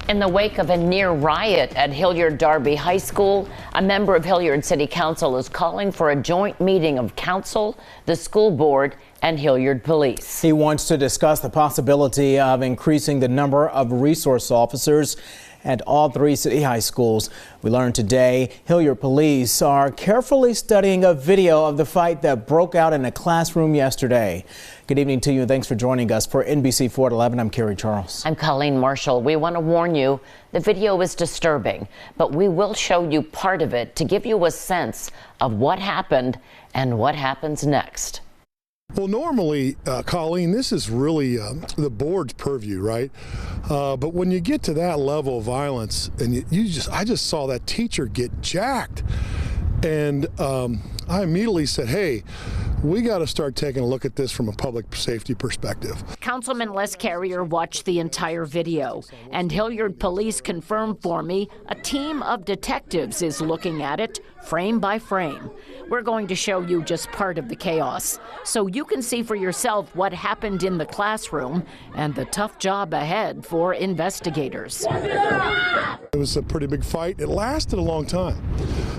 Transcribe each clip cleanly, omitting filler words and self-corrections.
In the wake of a near riot at Hilliard Darby High School, a member of Hilliard City Council is calling for a joint meeting of council, the school board, and Hilliard Police. He wants to discuss the possibility of increasing the number of resource officers at all three city high schools. We learned today Hilliard Police are carefully studying a video of the fight that broke out in a classroom yesterday. Good evening to you and thanks for joining us. For NBC 4 at 11, I'm Kerry Charles. I'm Colleen Marshall. We want to warn you, the video is disturbing, but we will show you part of it to give you a sense of what happened and what happens next. Well, normally, Colleen, this is really the board's purview, right? But when you get to that level of violence, and I just saw that teacher get jacked, and I immediately said, hey, we got to start taking a look at this from a public safety perspective. Councilman Les Carrier watched the entire video, and Hilliard Police confirmed for me a team of detectives is looking at it frame by frame. We're going to show you just part of the chaos, so you can see for yourself what happened in the classroom and the tough job ahead for investigators. It was a pretty big fight. It lasted a long time.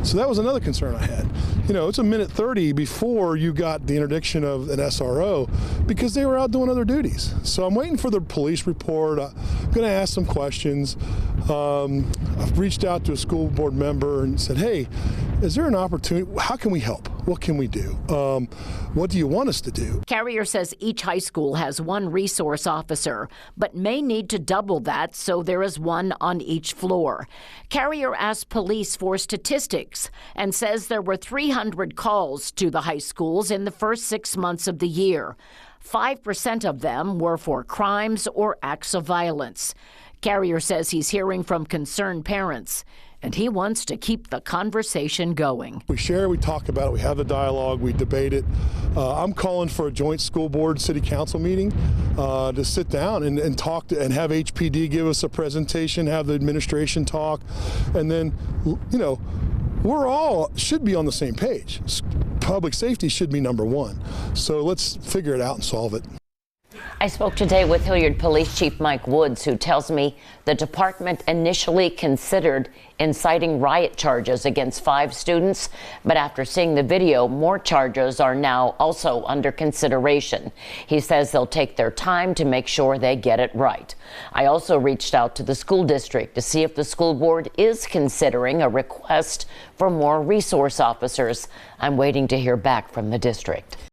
So that was another concern I had. You know, it's a minute 30 before you got the interdiction of an SRO because they were out doing other duties. So I'm waiting for the police report. I'm going to ask some questions. I've reached out to a school board member and said, hey, is there an opportunity? How can we help? What can we do? What do you want us to do? Carrier says each high school has one resource officer, but may need to double that so there is one on each floor. Carrier asked police for statistics and says there were 300 calls to the high schools in the first 6 months of the year. 5% of them were for crimes or acts of violence. Carrier says he's hearing from concerned parents, and he wants to keep the conversation going. We share, we talk about it, we have the dialogue, we debate it. I'm calling for a joint school board city council meeting to sit down and talk and have HPD give us a presentation, have the administration talk, and then, you know, we're all should be on the same page. Public safety should be number one. So let's figure it out and solve it. I spoke today with Hilliard Police Chief Mike Woods, who tells me the department initially considered inciting riot charges against 5 students, but after seeing the video, more charges are now also under consideration. He says they'll take their time to make sure they get it right. I also reached out to the school district to see if the school board is considering a request for more resource officers. I'm waiting to hear back from the district.